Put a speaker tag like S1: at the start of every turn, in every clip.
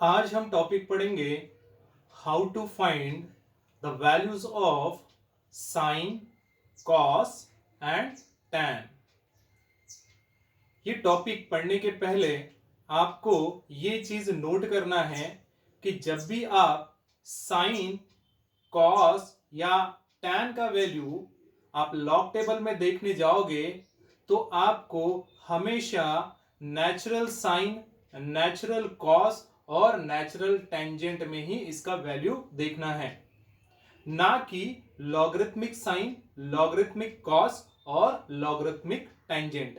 S1: आज हम टॉपिक पढ़ेंगे how to find the values of sine, cos and tan. ये टॉपिक पढ़ने के पहले आपको ये चीज नोट करना है कि जब भी आप साइन, कॉस या टैन का वैल्यू आप लॉग टेबल में देखने जाओगे तो आपको हमेशा नेचुरल साइन, नेचुरल कॉस और नेचुरल टेंजेंट में ही इसका वैल्यू देखना है, ना कि लॉगरिथमिक साइन, लॉगरिथमिक कॉस और लॉगरिथमिक टेंजेंट।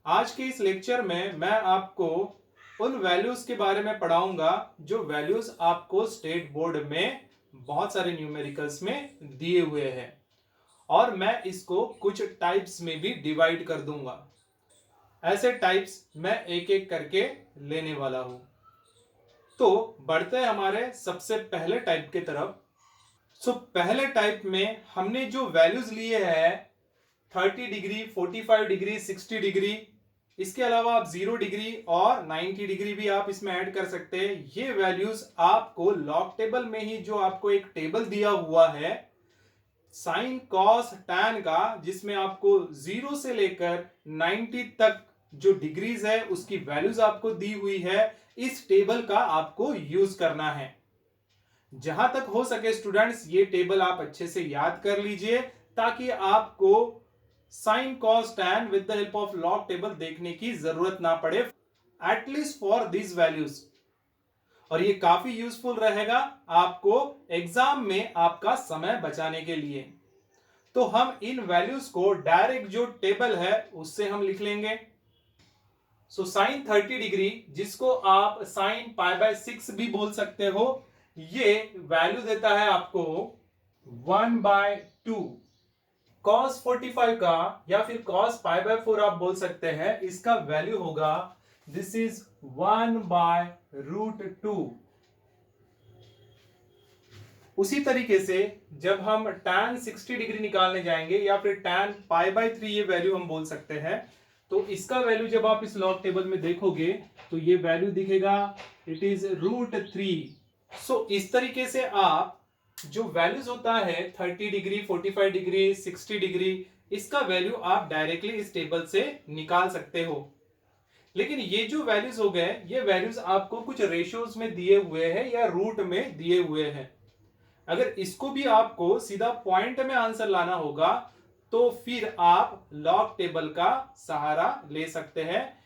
S1: आज के इस लेक्चर में मैं आपको उन वैल्यूज के बारे में पढ़ाऊंगा जो वैल्यूज आपको स्टेट बोर्ड में बहुत सारे न्यूमेरिकल्स में दिए हुए हैं, और मैं इसको कुछ टाइप्स में भी डिवाइड कर दूंगा। ऐसे टाइप्स मैं एक एक करके लेने वाला हूं। तो बढ़ते हैं हमारे सबसे पहले टाइप की तरफ। पहले टाइप में हमने जो वैल्यूज लिए हैं 30 डिग्री, 45 डिग्री, 60 डिग्री, इसके अलावा आप 0 डिग्री और 90 डिग्री भी आप इसमें ऐड कर सकते हैं। ये वैल्यूज आपको लॉग टेबल में ही, जो आपको एक टेबल दिया हुआ है साइन, कॉस, टैन का, जिसमें आपको 0 से लेकर 90 तक जो डिग्रीज है उसकी वैल्यूज आपको दी हुई है, इस टेबल का आपको यूज करना है। जहां तक हो सके स्टूडेंट्स, ये टेबल आप अच्छे से याद कर लीजिए ताकि आपको sine, cos, tan with the help of log table देखने की जरूरत ना पड़े, एटलीस्ट फॉर दिस वैल्यूज। और ये काफी यूजफुल रहेगा आपको एग्जाम में आपका समय बचाने के लिए। तो हम इन वैल्यूज को डायरेक्ट जो टेबल है उससे हम लिख लेंगे। साइन 30 डिग्री, जिसको आप साइन π/6 भी बोल सकते हो, ये वैल्यू देता है आपको 1/2। cos 45 का या फिर cos π/4 आप बोल सकते हैं, इसका वैल्यू होगा दिस इज 1/√2। उसी तरीके से जब हम tan 60 डिग्री निकालने जाएंगे या फिर tan π/3, ये वैल्यू हम बोल सकते हैं, तो इसका वैल्यू जब आप इस लॉग टेबल में देखोगे तो ये वैल्यू दिखेगा, इट इज √3। इस तरीके से आप जो वैल्यूज होता है 30 डिग्री, 45 डिग्री, 60 डिग्री, इसका वैल्यू आप डायरेक्टली इस टेबल से निकाल सकते हो। लेकिन ये जो वैल्यूज हो गए, ये वैल्यूज आपको कुछ रेशियोज में दिए हुए हैं या रूट में दिए हुए हैं। अगर इसको भी आपको सीधा पॉइंट में आंसर लाना होगा तो फिर आप लॉग टेबल का सहारा ले सकते हैं।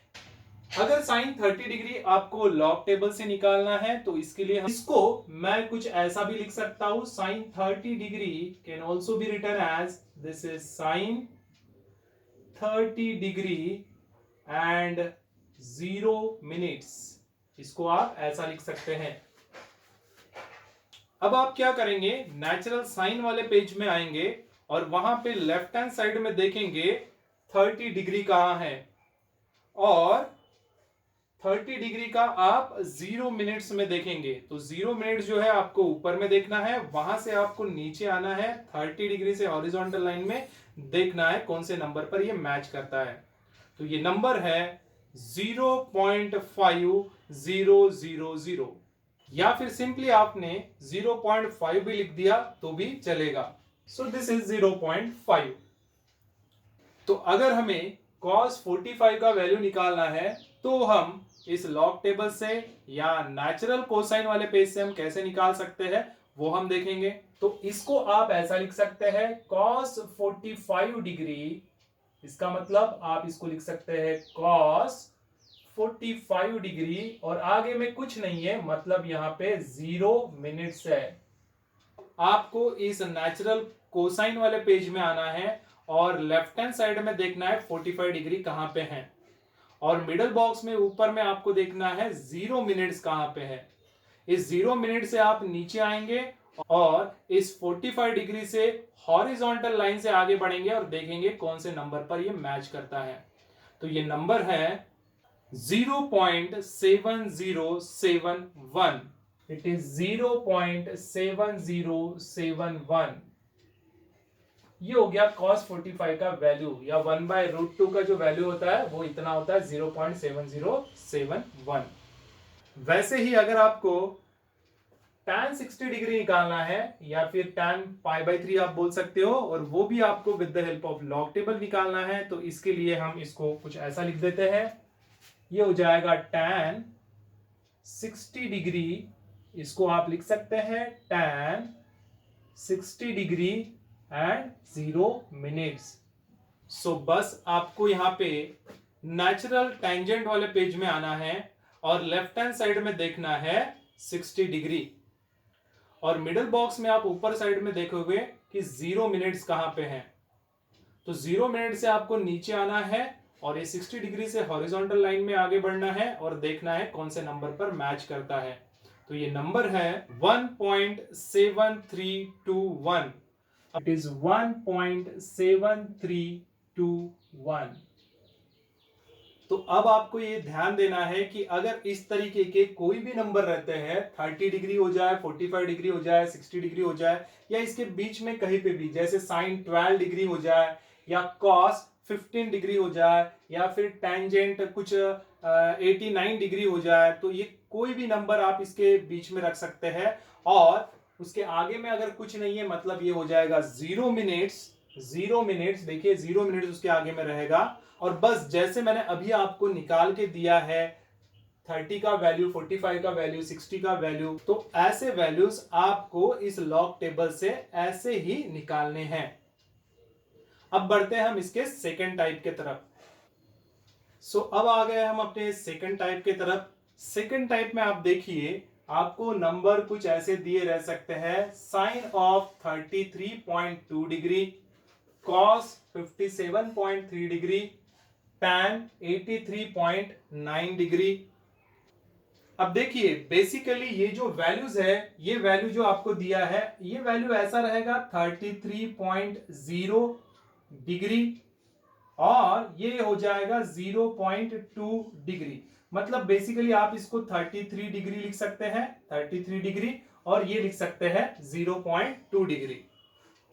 S1: अगर साइन 30 डिग्री आपको लॉग टेबल से निकालना है तो इसके लिए इसको मैं कुछ ऐसा भी लिख सकता हूं, sine 30 degree can also be written as this is sine 30 degree and 0 minutes. इसको आप ऐसा लिख सकते हैं। अब आप क्या करेंगे, नेचुरल साइन वाले पेज में आएंगे और वहां पे लेफ्ट हैंड साइड में देखेंगे 30 डिग्री कहां है, और 30 डिग्री का आप 0 मिनट्स में देखेंगे। तो 0 मिनट जो है आपको ऊपर में देखना है, वहां से आपको नीचे आना है, 30 डिग्री से हॉरिजॉन्टल लाइन में देखना है कौन से नंबर पर ये मैच करता है। तो ये नंबर है 0.5000, या फिर सिंपली आपने 0.5 भी लिख दिया तो भी चलेगा। This is 0.5। तो अगर हमें cos 45 का वैल्यू निकालना है तो हम इस लॉग टेबल से या नेचुरल कोसाइन वाले पेज से हम कैसे निकाल सकते हैं वो हम देखेंगे। तो इसको आप ऐसा लिख सकते हैं, cos 45 डिग्री, इसका मतलब आप इसको लिख सकते हैं cos 45 डिग्री, और आगे में कुछ नहीं है, मतलब यहां पे 0 मिनट्स है। आपको इस नेचुरल कोसाइन वाले पेज में आना है और लेफ्ट हैंड साइड में देखना है 45 डिग्री कहां पे है, और मिडल बॉक्स में ऊपर में आपको देखना है 0 मिनट्स कहां पे है। इस 0 मिनट से आप नीचे आएंगे और इस 45 डिग्री से हॉरिजॉन्टल लाइन से आगे बढ़ेंगे और देखेंगे कौन से नंबर पर यह मैच करता है। तो ये नंबर है 0.7071। It is 0.7071। ये हो गया cos 45 का वैल्यू, या 1/√2 का जो वैल्यू होता है वो इतना होता है 0.7071। वैसे ही अगर आपको tan 60 डिग्री निकालना है या फिर tan π/3 आप बोल सकते हो, और वो भी आपको with the help of log table निकालना है, तो इसके लिए हम इसको कुछ ऐसा लिख देते हैं। ये हो जाएगा tan 60 डिग्री, इसको आप लिख सकते हैं tan 60 डिग्री एंड 0 मिनट्स। सो बस आपको यहाँ पे नेचुरल टेंजेंट वाले पेज में आना है और लेफ्ट हैंड साइड में देखना है 60 डिग्री, और मिडिल बॉक्स में आप ऊपर साइड में देखोगे कि 0 मिनट्स कहां पे है। तो 0 मिनट से आपको नीचे आना है और ये 60 डिग्री से हॉरिजॉन्टल लाइन में आगे बढ़ना है और देखना है कौन से नंबर पर मैच करता है। तो ये नंबर है 1.7321। It is 1.7321। तो अब आपको ये ध्यान देना है कि अगर इस तरीके के कोई भी नंबर रहते हैं, 30 डिग्री हो जाए, 45 डिग्री हो जाए, 60 डिग्री हो जाए, या इसके बीच में कहीं पे भी, जैसे साइन 12 डिग्री हो जाए या कॉस 15 डिग्री हो जाए या फिर टेंजेंट कुछ 89 डिग्री हो जाए, तो ये कोई भी नंबर आप इसके बीच में रख सकते हैं। और उसके आगे में अगर कुछ नहीं है, मतलब ये हो जाएगा 0 मिनट्स। 0 मिनट्स, देखिए 0 मिनट्स उसके आगे में रहेगा। और बस जैसे मैंने अभी आपको निकाल के दिया है 30 का वैल्यू, 45 का वैल्यू, 60 का वैल्यू, तो ऐसे वैल्यूज आपको इस लॉग टेबल से ऐसे ही निकालने हैं। अब बढ़ते हैं हम इसके सेकंड टाइप के तरफ। सो अब आ गए हम अपने सेकंड टाइप के तरफ। सेकंड टाइप में आप देखिए, आपको नंबर कुछ ऐसे दिए रह सकते हैं, sine of 33.2 degree, cos 57.3 degree, tan 83.9 degree. अब देखिए बेसिकली ये जो वैल्यूज है, ये वैल्यू जो आपको दिया है, ये वैल्यू ऐसा रहेगा 33.0 डिग्री, और ये हो जाएगा 0.2 डिग्री। मतलब बेसिकली आप इसको 33 डिग्री लिख सकते हैं, 33 डिग्री, और ये लिख सकते हैं 0.2 डिग्री।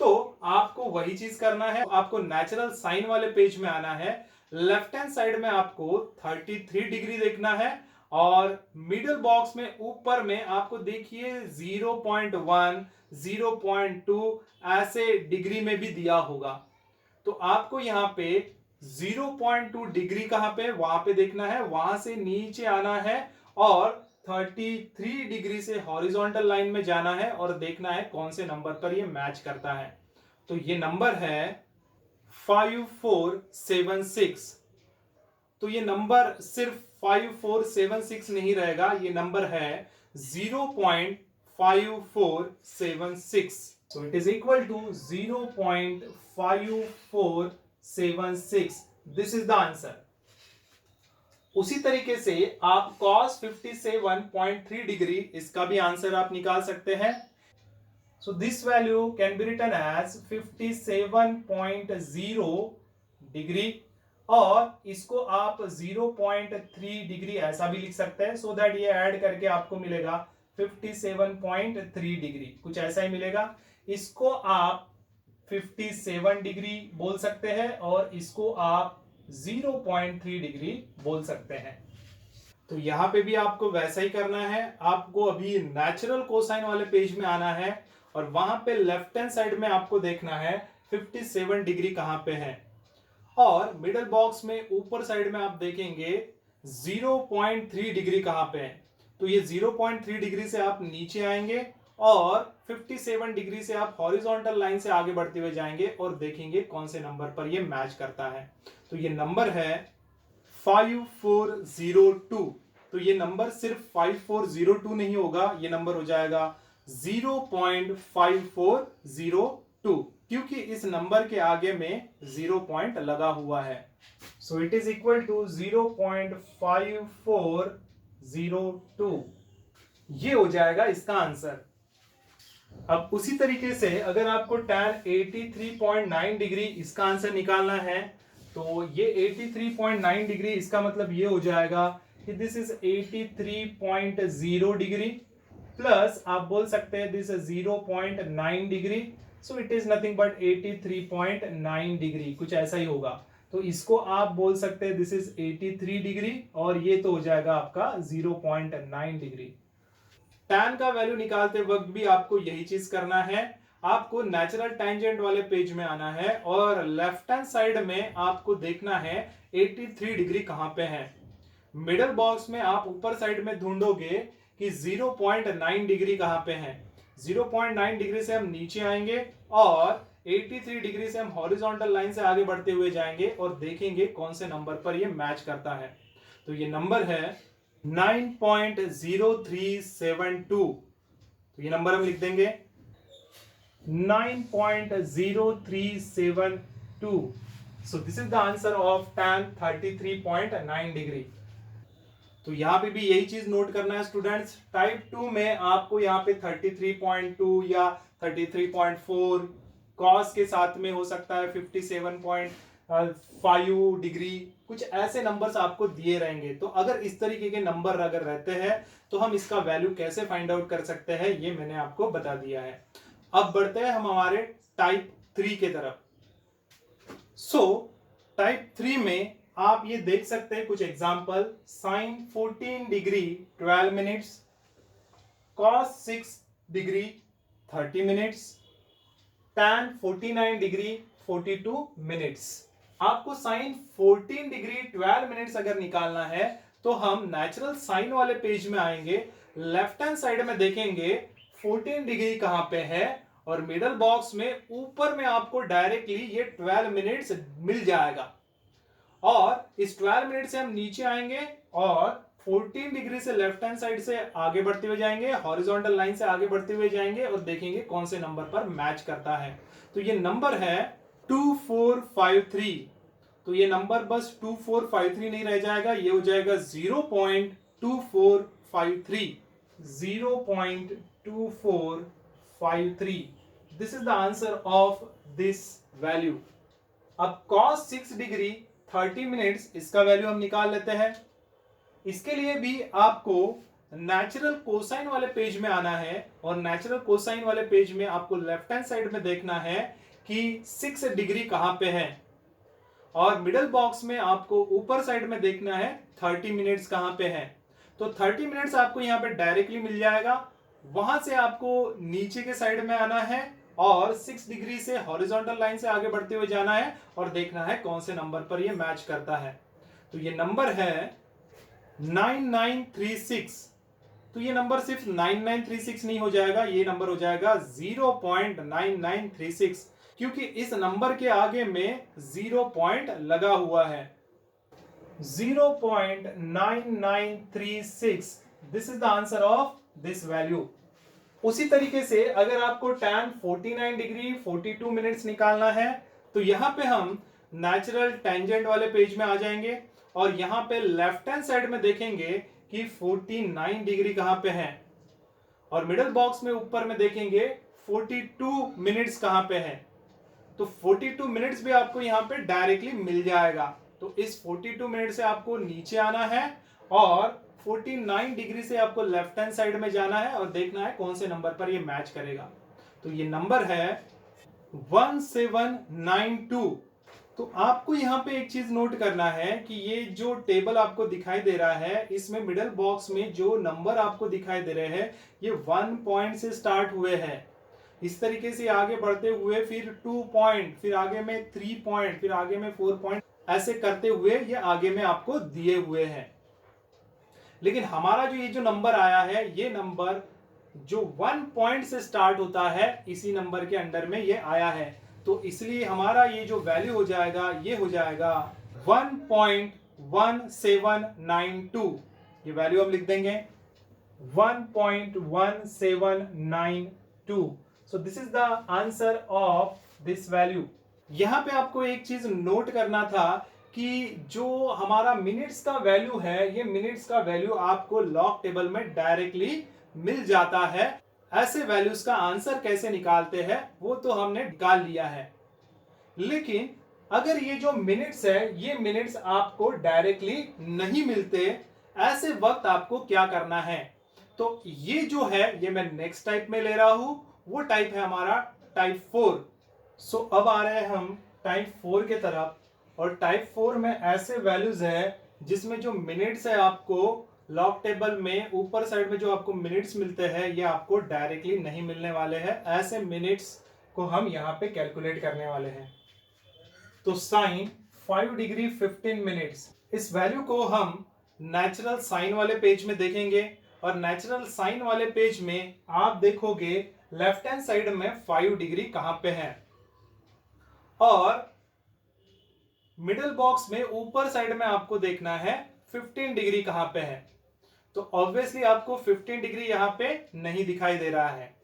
S1: तो आपको वही चीज करना है, आपको नेचुरल साइन वाले पेज में आना है। लेफ्ट हैंड साइड में आपको 33 डिग्री देखना है, और मिडिल बॉक्स में ऊपर में आपको देखिए 0.1, 0.2 ऐसे डिग्री में भी दिया होगा। तो आपको यहां पे 0.2 डिग्री कहां पे, वहां पे देखना है, वहां से नीचे आना है और 33 डिग्री से हॉरिजॉन्टल लाइन में जाना है और देखना है कौन से नंबर पर ये मैच करता है। तो ये नंबर है 5476। तो ये नंबर सिर्फ 5476 नहीं रहेगा, ये नंबर है 0.5476। So it is equal to 0.5476। This is the answer. उसी तरीके से आप cos 57.3 डिग्री, इसका भी आंसर आप निकाल सकते हैं। So this value can be written as 57.0 degree, और इसको आप 0.3 डिग्री ऐसा भी लिख सकते हैं, सो दैट ये ऐड करके आपको मिलेगा 57.3 डिग्री, कुछ ऐसा ही मिलेगा। इसको आप 57 डिग्री बोल सकते हैं और इसको आप 0.3 डिग्री बोल सकते हैं। तो यहां पे भी आपको वैसा ही करना है, आपको अभी नेचुरल कोसाइन वाले पेज में आना है और वहां पे लेफ्ट हैंड साइड में आपको देखना है 57 डिग्री कहां पे है, और मिडिल बॉक्स में ऊपर साइड में आप देखेंगे 0.3 डिग्री कहां पे है। तो ये 0.3 डिग्री से आप नीचे आएंगे और 57 डिग्री से आप हॉरिजॉन्टल लाइन से आगे बढ़ते हुए जाएंगे और देखेंगे कौन से नंबर पर ये मैच करता है। तो ये नंबर है 5402। तो ये नंबर सिर्फ 5402 नहीं होगा, ये नंबर हो जाएगा 0.5402, क्योंकि इस नंबर के आगे में 0 पॉइंट लगा हुआ है। So it is equal to 0.5402। ये हो जाएगा इसका आंसर। अब उसी तरीके से अगर आपको tan 83.9 डिग्री इसका आंसर निकालना है, तो ये 83.9 डिग्री, इसका मतलब ये हो जाएगा कि दिस इज 83.0 डिग्री प्लस आप बोल सकते हैं this 0.9 degree, so it is nothing but 83.9 degree, कुछ ऐसा ही होगा। तो इसको आप बोल सकते हैं दिस इज 83 डिग्री और ये तो हो जाएगा आपका 0.9 डिग्री। tan का वैल्यू निकालते वक्त भी आपको यही चीज करना है, आपको नेचुरल टेंजेंट वाले पेज में आना है और लेफ्ट हैंड साइड में आपको देखना है 83 डिग्री कहां पे है। मिडल बॉक्स में आप ऊपर साइड में ढूंढोगे कि 0.9 डिग्री कहां पे है। 0.9 डिग्री से हम नीचे आएंगे और 83 डिग्री से हम हॉरिजॉन्टल लाइन से आगे बढ़ते हुए जाएंगे और देखेंगे कौन से नंबर पर ये मैच करता है। तो ये नंबर है 9.0372। तो ये नंबर हम लिख देंगे 9.0372। सो this is the answer of tan 33.9 degree. तो यहां पे भी यही चीज नोट करना है स्टूडेंट्स, टाइप 2 में आपको यहाँ पे 33.2 या 33.4 कॉस के साथ में हो सकता है 57.5 डिग्री, कुछ ऐसे नंबर्स आपको दिए रहेंगे। तो अगर इस तरीके के नंबर अगर रहते हैं तो हम इसका वैल्यू कैसे फाइंड आउट कर सकते हैं ये मैंने आपको बता दिया है। अब बढ़ते हैं हम हमारे टाइप 3 के तरफ। सो टाइप 3 में आप ये देख सकते हैं कुछ example, sine 14 degree 12 minutes, cos 6 degree 30 minutes, tan 49 degree 42 minutes. आपको साइन 14 डिग्री 12 मिनट्स अगर निकालना है तो हम नेचुरल साइन वाले पेज में आएंगे, लेफ्ट हैंड साइड में देखेंगे 14 डिग्री कहां पे है और मिडल बॉक्स में ऊपर में आपको डायरेक्टली ये 12 मिनट्स मिल जाएगा। और इस 12 मिनट से हम नीचे आएंगे और 14 डिग्री से लेफ्ट हैंड साइड से आगे बढ़ते हुए जाएंगे, हॉरिजॉन्टल लाइन से आगे बढ़ते हुए जाएंगे और देखेंगे कौन से नंबर पर मैच करता है। तो ये नंबर है 2453। तो ये नंबर बस 2453 नहीं रह जाएगा, ये हो जाएगा 0.2453। 0.2453। This is the answer of this value. अब cos 6 डिग्री 30 मिनट्स, इसका वैल्यू हम निकाल लेते हैं। इसके लिए भी आपको नेचुरल कोसाइन वाले पेज में आना है और नेचुरल कोसाइन वाले पेज में आपको लेफ्ट हैंड साइड में देखना है कि 6 डिग्री कहां पे है और मिडल बॉक्स में आपको ऊपर साइड में देखना है 30 मिनट्स कहां पे है। तो 30 मिनट्स आपको यहां पे डायरेक्टली मिल जाएगा, वहां से आपको नीचे के साइड में आना है और 6 डिग्री से हॉरिजॉन्टल लाइन से आगे बढ़ते हुए जाना है और देखना है कौन से नंबर पर ये मैच करता है। तो ये नंबर है 9936। तो ये नंबर सिर्फ 9936 नहीं हो जाएगा, ये नंबर हो जाएगा 0.9936 क्योंकि इस नंबर के आगे में 0 पॉइंट लगा हुआ है। 0.9936। This is the answer of this value. उसी तरीके से अगर आपको tan 49 डिग्री 42 मिनट्स निकालना है तो यहां पे हम नेचुरल टेंजेंट वाले पेज में आ जाएंगे और यहां पे लेफ्ट हैंड साइड में देखेंगे कि 49 डिग्री कहां पे है और मिडिल बॉक्स में ऊपर में देखेंगे 42 मिनट्स कहां पे है। तो 42 मिनट्स भी आपको यहां पे डायरेक्टली मिल जाएगा। तो इस 42 मिनट से आपको नीचे आना है और 49 डिग्री से आपको लेफ्ट हैंड साइड में जाना है और देखना है कौन से नंबर पर ये मैच करेगा। तो ये नंबर है 1792। तो आपको यहां पे एक चीज नोट करना है कि ये जो टेबल आपको दिखाई दे रहा है इसमें मिडिल बॉक्स में जो नंबर आपको दिखाई दे रहे हैं ये 1 पॉइंट से स्टार्ट हुए हैं, इस तरीके से आगे बढ़ते हुए फिर 2 पॉइंट, फिर आगे में 3 पॉइंट, फिर आगे में 4 पॉइंट, ऐसे करते हुए ये आगे में आपको दिए हुए हैं। लेकिन हमारा जो ये जो नंबर आया है ये नंबर जो 1 पॉइंट से स्टार्ट होता है इसी नंबर के अंडर में ये आया है। तो इसलिए हमारा ये जो वैल्यू हो जाएगा ये हो जाएगा 1.1792। ये वैल्यू हम लिख देंगे 1.1792। सो this is the answer of this value. यहां पे आपको एक चीज नोट करना था कि जो हमारा मिनट्स का वैल्यू है ये मिनट्स का वैल्यू आपको लॉग टेबल में डायरेक्टली मिल जाता है। ऐसे वैल्यूज का आंसर कैसे निकालते हैं वो तो हमने निकाल लिया है, लेकिन अगर ये जो मिनट्स है ये मिनट्स आपको डायरेक्टली नहीं मिलते, ऐसे वक्त आपको क्या करना है। तो ये जो है ये मैं नेक्स्ट टाइप में ले रहा हूं, वो टाइप है हमारा टाइप 4। सो अब आ रहे हैं हम टाइप 4 के तरफ। और टाइप 4 में ऐसे वैल्यूज है जिसमें जो मिनट्स है आपको लॉग टेबल में ऊपर साइड में जो आपको मिनट्स मिलते हैं ये आपको डायरेक्टली नहीं मिलने वाले हैं। ऐसे मिनट्स को हम यहाँ पे कैलकुलेट करने वाले हैं। तो साइन 5 डिग्री 15 मिनट्स, इस वैल्यू को हम नेचुरल साइन वाले पेज में देखेंगे और नेचुरल साइन वाले पेज में आप देखोगे लेफ्ट हैंड साइड में 5 डिग्री कहां पे है और मिडिल बॉक्स में ऊपर साइड में आपको देखना है 15 डिग्री कहां पे है। तो ऑब्वियसली आपको 15 डिग्री यहां पे नहीं दिखाई दे रहा है।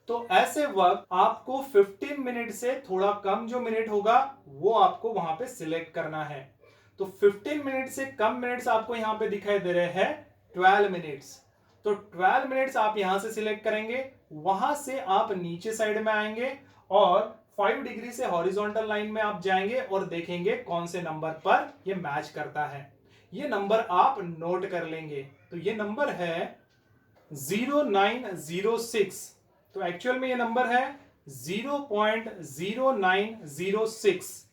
S1: तो ऐसे वक्त आपको 15 मिनट से थोड़ा कम जो मिनट होगा वो आपको वहां पे सिलेक्ट करना है। तो 15 मिनट से कम मिनट्स आपको यहां पे दिखाई दे रहे हैं 12 मिनट्स। तो 12 मिनट्स आप यहां से सिलेक्ट करेंगे, वहां से आप नीचे साइड में आएंगे और 5 डिग्री से हॉरिजॉन्टल लाइन में आप जाएंगे और देखेंगे कौन से नंबर पर ये मैच करता है। ये नंबर आप नोट कर लेंगे। तो ये नंबर है 0906। तो एक्चुअल में ये नंबर है 0.0906,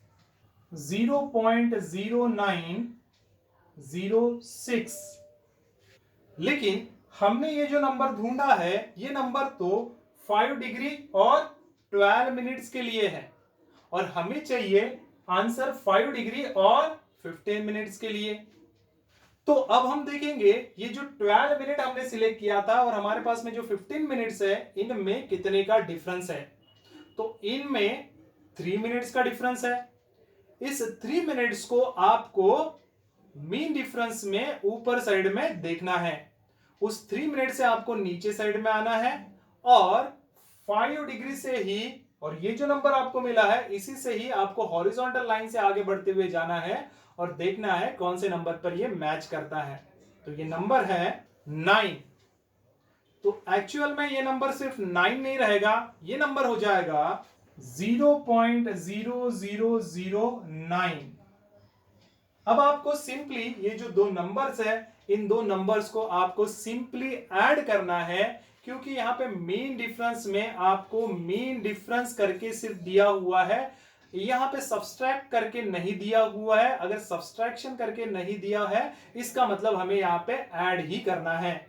S1: 0.0906। लेकिन हमने ये जो नंबर ढूंढा है ये नंबर तो 5 डिग्री और 12 मिनट्स के लिए है और हमें चाहिए आंसर 5 डिग्री और 15 मिनट्स के लिए। तो अब हम देखेंगे ये जो 12 मिनट हमने सिलेक्ट किया था और हमारे पास में जो 15 मिनट्स है इनमें कितने का डिफरेंस है। तो इनमें 3 मिनट्स का डिफरेंस है। इस 3 मिनट्स को आपको मीन डिफरेंस में ऊपर साइड में देखना है। उस 3 मिनट से आपको नीचे साइड में आना है और 5 डिग्री से ही, और ये जो नंबर आपको मिला है इसी से ही आपको हॉरिजॉन्टल लाइन से आगे बढ़ते हुए जाना है और देखना है कौन से नंबर पर ये मैच करता है। तो ये नंबर है 9। तो एक्चुअल में ये नंबर सिर्फ 9 नहीं रहेगा, ये नंबर हो जाएगा 0.0009। अब आपको सिंपली ये जो दो नंबर्स है इन दो नंबर्स को आपको सिंपली ऐड करना है, क्योंकि यहां पे मीन डिफरेंस में आपको मीन डिफरेंस करके सिर्फ दिया हुआ है, यहां पे सब्सट्रैक्ट करके नहीं दिया हुआ है। अगर सब्सट्रैक्शन करके नहीं दिया है इसका मतलब हमें यहां पे ऐड ही करना है।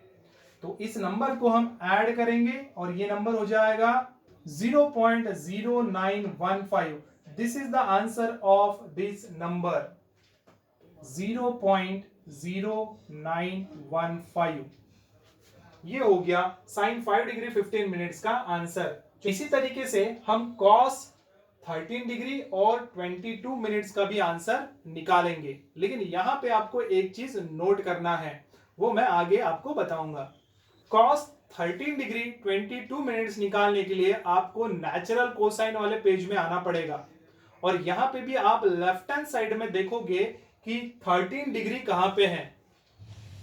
S1: तो इस नंबर को हम ऐड करेंगे और ये नंबर हो जाएगा 0.0915। This is the answer of this number 0.0915। ये हो गया साइन 5 डिग्री 15 मिनट्स का आंसर। इसी तरीके से हम कॉस 13 डिग्री और 22 मिनट्स का भी आंसर निकालेंगे, लेकिन यहां पे आपको एक चीज नोट करना है, वो मैं आगे आपको बताऊंगा। कॉस 13 डिग्री 22 मिनट्स निकालने के लिए आपको नेचुरल कोसाइन वाले पेज में आना पड़ेगा और यहां पे भी आप लेफ्ट हैंड साइड में देखोगे कि 13 डिग्री कहां पे है,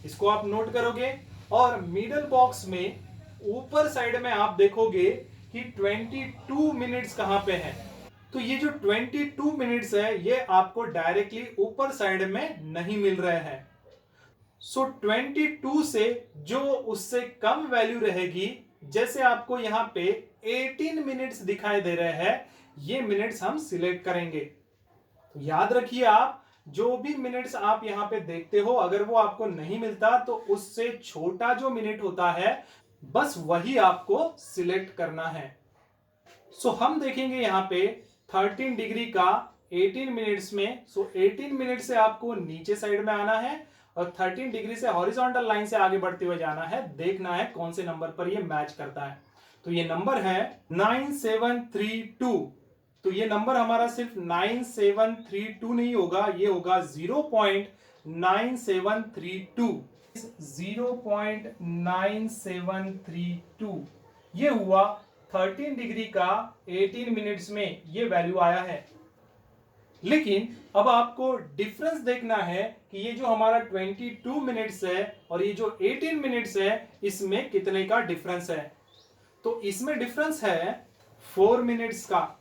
S1: इसको आप नोट करोगे और मिडल बॉक्स में ऊपर साइड में आप देखोगे कि 22 मिनट्स कहां पे है। तो ये जो 22 मिनट्स है ये आपको डायरेक्टली ऊपर साइड में नहीं मिल रहे हैं। सो 22 से जो उससे कम वैल्यू रहेगी, जैसे आपको यहां पे 18 मिनट्स दिखाई दे रहे हैं, ये मिनट्स हम सिलेक्ट करेंगे। तो याद रखिए आप जो भी मिनट्स आप यहां पे देखते हो अगर वो आपको नहीं मिलता तो उससे छोटा जो मिनट होता है बस वही आपको सिलेक्ट करना है। सो हम देखेंगे यहां पे 13 डिग्री का 18 मिनट्स में। सो 18 मिनट से आपको नीचे साइड में आना है और 13 डिग्री से हॉरिजॉन्टल लाइन से आगे बढ़ते हुए जाना है, देखना है कौन से नंबर पर ये मैच करता है। तो ये नंबर है 9732। तो ये नंबर हमारा सिर्फ 9732 नहीं होगा, ये होगा 0.9732। 0.9732 ये हुआ 13 डिग्री का 18 मिनट्स में ये वैल्यू आया है। लेकिन अब आपको डिफरेंस देखना है कि ये जो हमारा 22 मिनट्स है और ये जो 18 मिनट्स है इसमें कितने का डिफरेंस है। तो इसमें डिफरेंस है 4 मिनट्स का।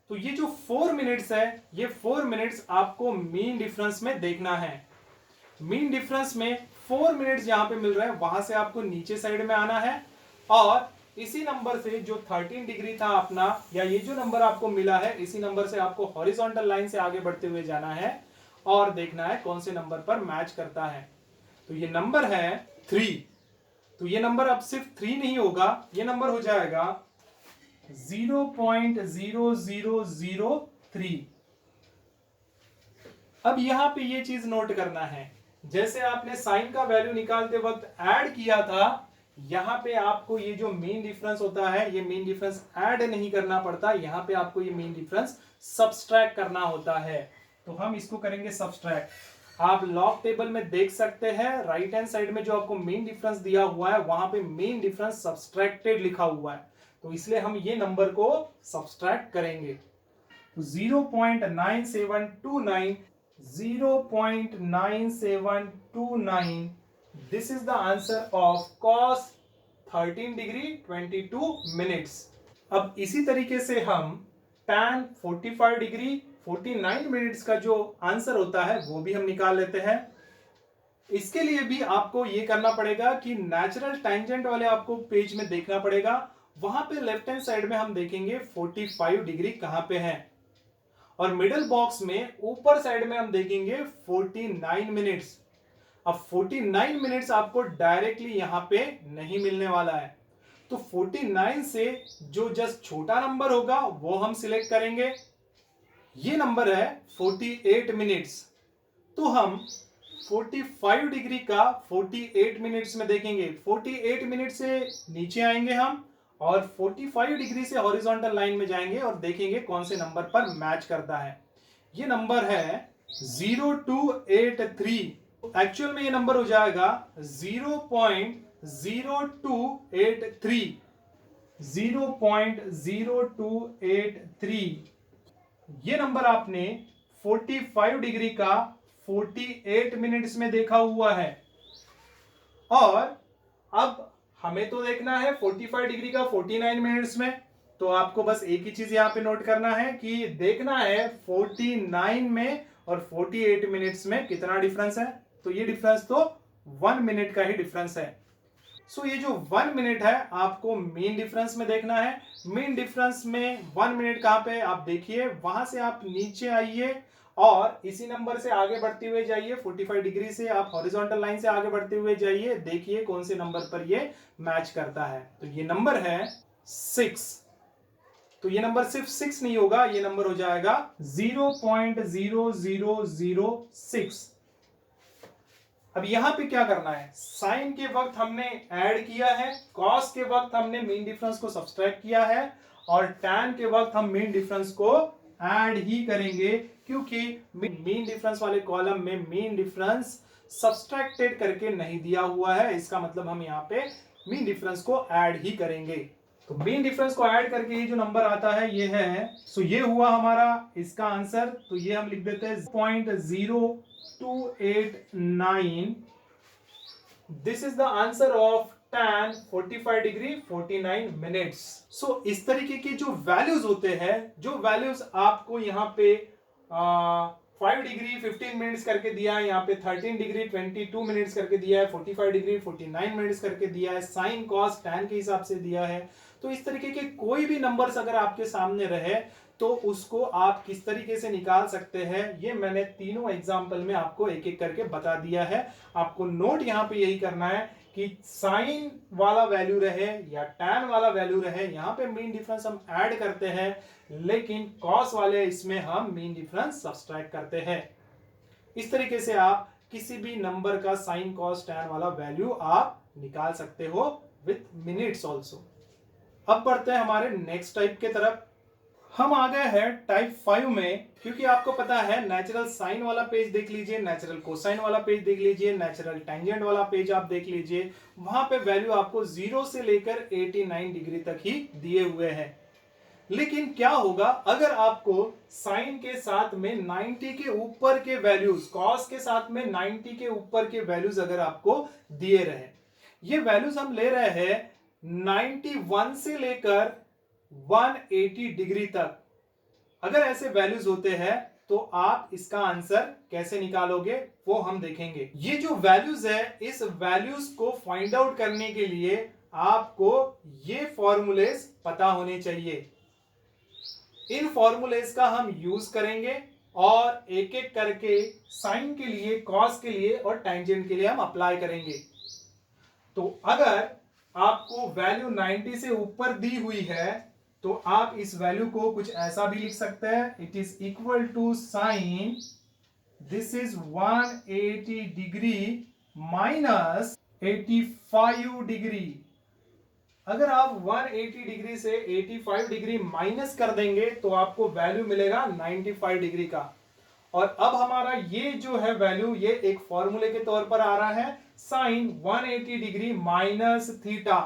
S1: तो ये जो 4 मिनट्स है ये 4 मिनट्स आपको मीन डिफरेंस में देखना है। मीन डिफरेंस में 4 मिनट्स यहां पे मिल रहा है, वहां से आपको नीचे साइड में आना है और इसी नंबर से जो 13 डिग्री था अपना, या ये जो नंबर आपको मिला है, इसी नंबर से आपको हॉरिजॉन्टल लाइन से आगे बढ़ते हुए जाना है और देखना है कौन से नंबर पर मैच करता है। तो ये नंबर है 3। तो ये नंबर अब सिर्फ 3 नहीं होगा, ये नंबर हो जाएगा 0.0003। अब यहां पे ये चीज नोट करना है, जैसे आपने साइन का वैल्यू निकालते वक्त ऐड किया था, यहां पे आपको ये जो मीन डिफरेंस होता है, ये मीन डिफरेंस ऐड नहीं करना पड़ता, यहां पे आपको ये मीन डिफरेंस सब्सट्रैक्ट करना होता है। तो हम इसको करेंगे सब्सट्रैक्ट। आप लॉग टेबल में देख सकते हैं, राइट हैंड साइड में जो आपको मीन डिफरेंस दिया हुआ है, वहां पे मीन डिफरेंस सब्सट्रैक्टेड लिखा हुआ है, तो इसलिए हम ये नंबर को सब्सट्रैक्ट करेंगे। तो 0.9729, 0.9729, this is the answer of cos 13 degree 22 minutes. अब इसी तरीके से हम tan 45 डिग्री 49 मिनट्स का जो आंसर होता है वो भी हम निकाल लेते हैं। इसके लिए भी आपको ये करना पड़ेगा कि नेचुरल टैंजेंट वाले आपको पेज में देखना पड़ेगा, वहां पे लेफ्ट हैंड साइड में हम देखेंगे 45 डिग्री कहां पे है, और मिडिल बॉक्स में ऊपर साइड में हम देखेंगे 49 मिनट्स। अब 49 मिनट्स आपको डायरेक्टली यहां पे नहीं मिलने वाला है, तो 49 से जो जस्ट छोटा नंबर होगा वो हम सिलेक्ट करेंगे। ये नंबर है 48 मिनट्स, तो हम 45 डिग्री का 48 मिनट्स में देखेंगे। 48 मिनट से नीचे आएंगे हम और 45 डिग्री से हॉरिजॉन्टल लाइन में जाएंगे और देखेंगे कौन से नंबर पर मैच करता है। ये नंबर है 0283। एक्चुअल में ये नंबर हो जाएगा 0.0283, 0.0283। ये नंबर आपने 45 डिग्री का 48 मिनट्स में देखा हुआ है, और अब हमें तो देखना है 45 डिग्री का 49 मिनट्स में। तो आपको बस एक ही चीज यहां पे नोट करना है कि देखना है 49 में और 48 मिनट्स में कितना डिफरेंस है। तो ये डिफरेंस तो 1 मिनट का ही डिफरेंस है। सो ये जो 1 मिनट है आपको मीन डिफरेंस में देखना है। मीन डिफरेंस में 1 मिनट कहां पे आप देखिए, वहां से आप नीचे आइए और इसी नंबर से आगे बढ़ते हुए जाइए। 45 डिग्री से आप हॉरिजॉन्टल लाइन से आगे बढ़ते हुए जाइए, देखिए कौन से नंबर पर ये मैच करता है। तो ये नंबर है 6। तो ये नंबर सिर्फ 6 नहीं होगा, ये नंबर हो जाएगा 0.0006। अब यहां पे क्या करना है, साइन के वक्त हमने ऐड किया है, कॉस के वक्त हमने मीन डिफरेंस को सब्सट्रैक्ट किया है, और टैन के वक्त हम मीन डिफरेंस को ऐड ही करेंगे, क्योंकि मीन डिफरेंस वाले कॉलम में मीन डिफरेंस सब्सट्रैक्टेड करके नहीं दिया हुआ है। इसका मतलब हम यहाँ पे मीन डिफरेंस को ऐड ही करेंगे। तो मीन डिफरेंस को ऐड करके ये जो नंबर आता है ये है, सो ये हुआ हमारा इसका आंसर। तो ये हम लिख देते हैं 0.0289। This is the answer of tan 45 degree 49 minutes. So इस तरीके के जो वैल्यूज होते हैं, जो वैल्यूज आपको यहाँ पे 5 डिग्री 15 मिनट्स करके दिया है, यहाँ पे 13 डिग्री 22 मिनट्स करके दिया है, 45 डिग्री 49 मिनट्स करके दिया है, साइन कॉस टैन के हिसाब से दिया है। तो इस तरीके के कोई भी नंबर्स अगर आपके सामने रहे तो उसको आप किस तरीके से निकाल सकते हैं, ये मैंने तीनों एग्जाम्पल में आपको एक एक करके बता दिया है। आपको नोट यहाँ पे यही करना है कि साइन वाला वैल्यू रहे या टैन वाला वैल्यू रहे, यहाँ पे मीन डिफरेंस हम ऐड करते हैं, लेकिन कॉस वाले इसमें हम मीन डिफरेंस सब्सट्रैक्ट करते हैं। इस तरीके से आप किसी भी नंबर का साइन कॉस टैन वाला वैल्यू आप निकाल सकते हो विथ मिनट्स ऑल्सो। अब बढ़ते हैं हमारे नेक्स्ट टाइप के तरफ। हम आ गए हैं टाइप 5 में, क्योंकि आपको पता है नेचुरल साइन वाला पेज देख लीजिए, नेचुरल कोसाइन वाला पेज देख लीजिए, नेचुरल टेंजेंट वाला पेज आप देख लीजिए, वहां पे वैल्यू आपको 0 से लेकर 89 डिग्री तक ही दिए हुए हैं। लेकिन क्या होगा अगर आपको साइन के साथ में 90 के ऊपर के वैल्यूज, कॉस के साथ में 90 के ऊपर के वैल्यूज अगर आपको दिए रहे। ये वैल्यूज हम ले रहे हैं 91 से लेकर 180 डिग्री तक। अगर ऐसे वैल्यूज होते हैं तो आप इसका आंसर कैसे निकालोगे वो हम देखेंगे। ये जो वैल्यूज है, इस वैल्यूज को फाइंड आउट करने के लिए आपको ये फॉर्मूलेस पता होने चाहिए। इन फॉर्मूलेस का हम यूज करेंगे और एक एक करके साइन के लिए, कॉस के लिए और टेंजेंट के लिए हम अप्लाई करेंगे। तो अगर आपको वैल्यू 90 से ऊपर दी हुई है तो आप इस वैल्यू को कुछ ऐसा भी लिख सकते हैं, it is equal to sine this is 180 degree minus 85 degree. अगर आप 180 डिग्री से 85 डिग्री माइनस कर देंगे तो आपको वैल्यू मिलेगा 95 डिग्री का। और अब हमारा ये जो है वैल्यू, ये एक फॉर्मूले के तौर पर आ रहा है, साइन 180 डिग्री माइनस थीटा।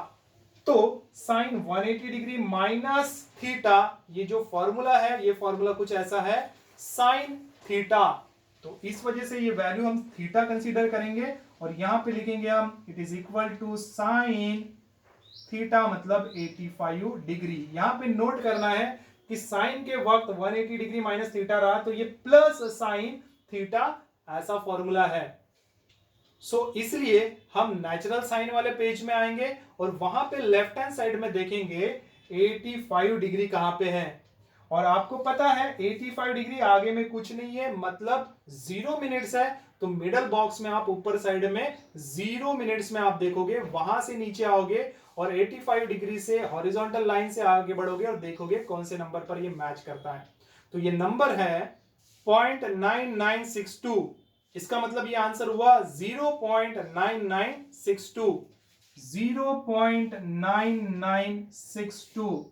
S1: तो साइन 180 डिग्री माइनस थीटा, ये जो फॉर्मूला है, ये फॉर्मूला कुछ ऐसा है, साइन थीटा। तो इस वजह से ये वैल्यू हम थीटा कंसीडर करेंगे और यहां पे लिखेंगे हम it is equal to sine theta मतलब 85 डिग्री। यहां पे नोट करना है कि साइन के वक्त 180 डिग्री माइनस थीटा रहा तो ये प्लस साइन थीटा ऐसा फॉर्मूला है। इसलिए हम नेचुरल साइन वाले पेज में आएंगे और वहां पे लेफ्ट हैंड साइड में देखेंगे 85 डिग्री कहां पे है। और आपको पता है 85 डिग्री आगे में कुछ नहीं है, मतलब 0 मिनट्स है। तो मिडल बॉक्स में आप ऊपर साइड में 0 मिनट्स में आप देखोगे, वहां से नीचे आओगे और 85 डिग्री से हॉरिजॉन्टल लाइन से आगे बढ़ोगे और देखोगे कौन से नंबर पर ये मैच करता है। तो ये नंबर है 0.9962। इसका मतलब ये आंसर हुआ 0.9962, 0.9962।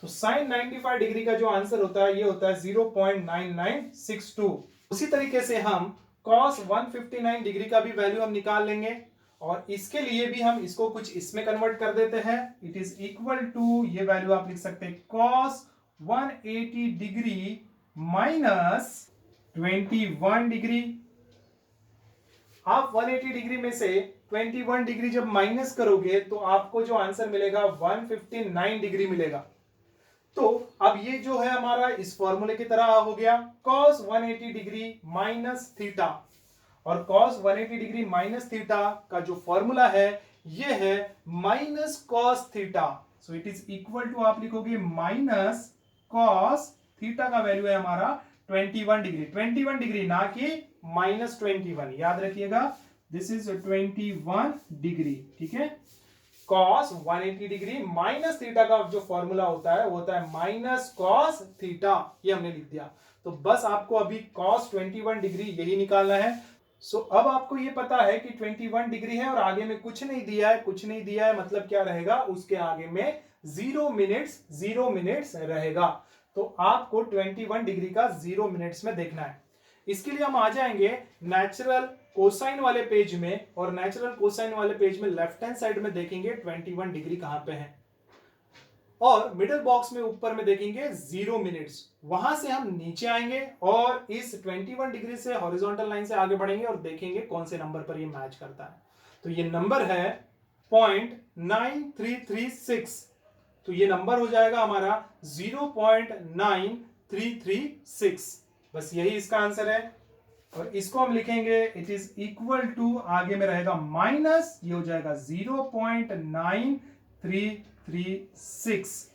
S1: तो साइन 95 डिग्री का जो आंसर होता है ये होता है 0.9962। उसी तरीके से हम cos 159 डिग्री का भी वैल्यू हम निकाल लेंगे और इसके लिए भी हम इसको कुछ इसमें कन्वर्ट कर देते हैं। इट इज इक्वल टू, ये वैल्यू आप लिख सकते हैं cos 180 डिग्री माइनस 21 डिग्री। आप 180 डिग्री में से 21 डिग्री जब माइनस करोगे तो आपको जो आंसर मिलेगा 159 डिग्री मिलेगा। तो अब ये जो है हमारा इस फॉर्मूले की तरह हो गया, cos 180 डिग्री माइनस थीटा। और cos 180 डिग्री माइनस थीटा का जो फॉर्मूला है ये है minus cos theta. So it is equal to, आप लिखोगे माइनस cos थीटा का वैल्यू है हमारा 21 डिग्री, 21 डिग्री ना कि माइनस 21, याद रखिएगा दिस इज 21 डिग्री। ठीक है, cos 180 डिग्री माइनस थीटा का जो फॉर्मूला होता है वो होता है माइनस cos थीटा, ये हमने लिख दिया। तो बस आपको अभी cos 21 डिग्री यही निकालना है। अब आपको ये पता है कि 21 डिग्री है और आगे में कुछ नहीं दिया है, कुछ नहीं दिया है मतलब क्या रहेगा, उसके आगे में 0 मिनट्स रहेगा। तो आपको 21 डिग्री का 0 मिनट्स में देखना है। इसके लिए हम आ जाएंगे नेचुरल कोसाइन वाले पेज में और नेचुरल कोसाइन वाले पेज में लेफ्ट हैंड साइड में देखेंगे 21 डिग्री कहां पे है और मिडिल बॉक्स में ऊपर में देखेंगे 0 मिनट्स। वहां से हम नीचे आएंगे और इस 21 डिग्री से हॉरिजॉन्टल लाइन से आगे बढ़ेंगे और देखेंगे कौन से नंबर पर ये मैच करता है। तो ये नंबर है 0.9336। तो ये नंबर हो जाएगा हमारा 0.9336। बस यही इसका आंसर है। और इसको हम लिखेंगे इट इज इक्वल टू, आगे में रहेगा माइनस, ये हो जाएगा 0.9336।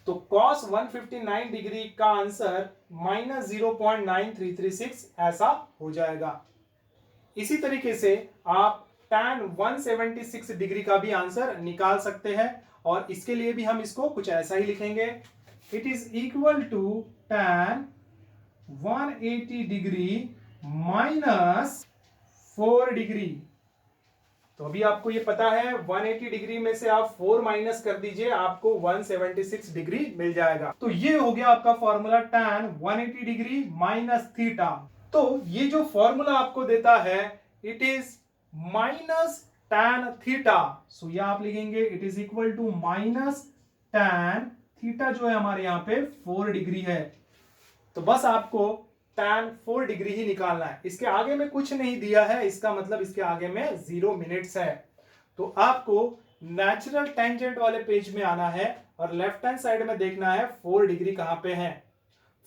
S1: तो cos 159 डिग्री का आंसर माइनस 0.9336 ऐसा हो जाएगा। इसी तरीके से आप tan 176 डिग्री का भी आंसर निकाल सकते हैं और इसके लिए भी हम इसको कुछ ऐसा ही लिखेंगे, it is equal to tan 180 degree minus 4 degree. तो अभी आपको ये पता है 180 डिग्री में से आप 4 माइनस कर दीजिए, आपको 176 डिग्री मिल जाएगा। तो ये हो गया आपका formula tan 180 degree minus theta. तो ये जो फॉर्मूला आपको देता है it is minus tan theta. So यह आप लिखेंगे it is equal to minus tan theta, जो है हमारे यहां पे 4 डिग्री है। तो बस आपको tan 4 डिग्री ही निकालना है, इसके आगे में कुछ नहीं दिया है, इसका मतलब इसके आगे में 0 मिनट्स है। तो आपको नेचुरल टेंजेंट वाले पेज में आना है और लेफ्ट हैंड साइड में देखना है 4 डिग्री कहां पे है।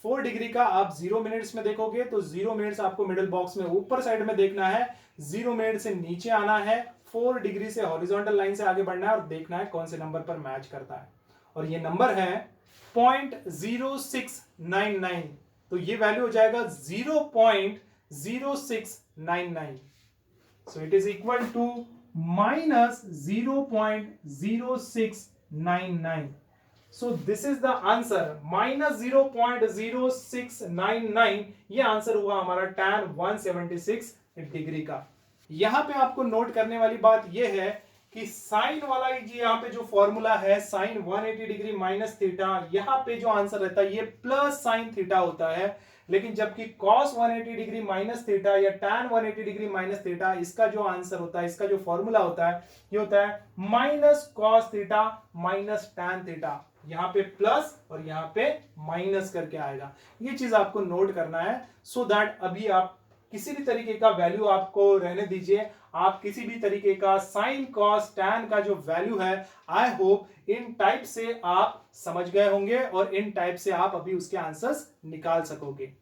S1: 4 डिग्री का आप 0 मिनट्स में देखोगे तो 0 मिनट्स आपको मिडिल बॉक्स में ऊपर साइड में देखना है, 0 मिनट से नीचे आना है, 4 डिग्री से हॉरिजॉन्टल लाइन से आगे बढ़ना है और देखना है कौन से नंबर पर मैच करता है, और ये नंबर है 0.0699। तो ये वैल्यू हो जाएगा 0.0699। So it is equal to -0.0699। So this is the answer, -0.0699। ये आंसर हुआ हमारा tan 176 डिग्री का। यहां पे आपको नोट करने वाली बात यह है कि साइन वाला यहाँ पे जो फॉर्मूला है साइन 180 डिग्री माइनस थीटा, यहाँ पे जो आंसर रहता है ये प्लस साइन थीटा होता है, लेकिन जबकि cos 180 डिग्री माइनस थीटा या tan 180 डिग्री माइनस थीटा, इसका जो आंसर होता है, इसका जो फॉर्मूला होता है, ये होता है minus cos theta minus tan theta. यहाँ पे प्लस और यहाँ पे माइनस करके आएगा। ये चीज आपको नोट करना है, सो दैट अभी आप किसी भी तरीके का वैल्यू आपको रहने दीजिए, आप किसी भी तरीके का साइन कॉस टैन का जो वैल्यू है, आई होप इन टाइप से आप समझ गए होंगे और इन टाइप से आप अभी उसके आंसर्स निकाल सकोगे।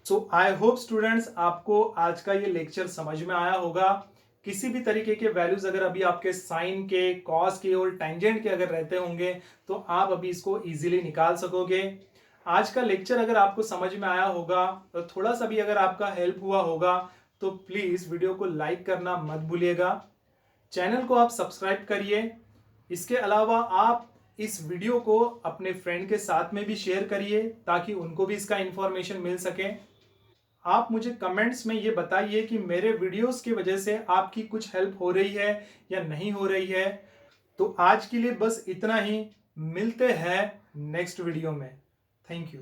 S1: सो आई होप स्टूडेंट्स आपको आज का ये लेक्चर समझ में आया होगा। किसी भी तरीके के वैल्यूज अगर अभी आपके साइन के, कॉस के और टेंजेंट के अगर रहते होंगे तो आप अभी इसको इजीली निकाल सकोगे। आज का लेक्चर अगर आपको समझ में आया होगा तो थोड़ा सा भी अगर आपका हेल्प हुआ होगा तो प्लीज वीडियो को लाइक करना मत भूलिएगा, चैनल को आप सब्सक्राइब करिए। इसके अलावा आप इस वीडियो को अपने फ्रेंड के साथ में भी शेयर करिए ताकि उनको भी इसका इंफॉर्मेशन मिल सके। आप मुझे कमेंट्स में ये बताइए कि मेरे वीडियोस की वजह से आपकी कुछ हेल्प हो रही है या नहीं हो रही है। तो आज के लिए बस इतना ही, मिलते हैं नेक्स्ट वीडियो में। Thank you.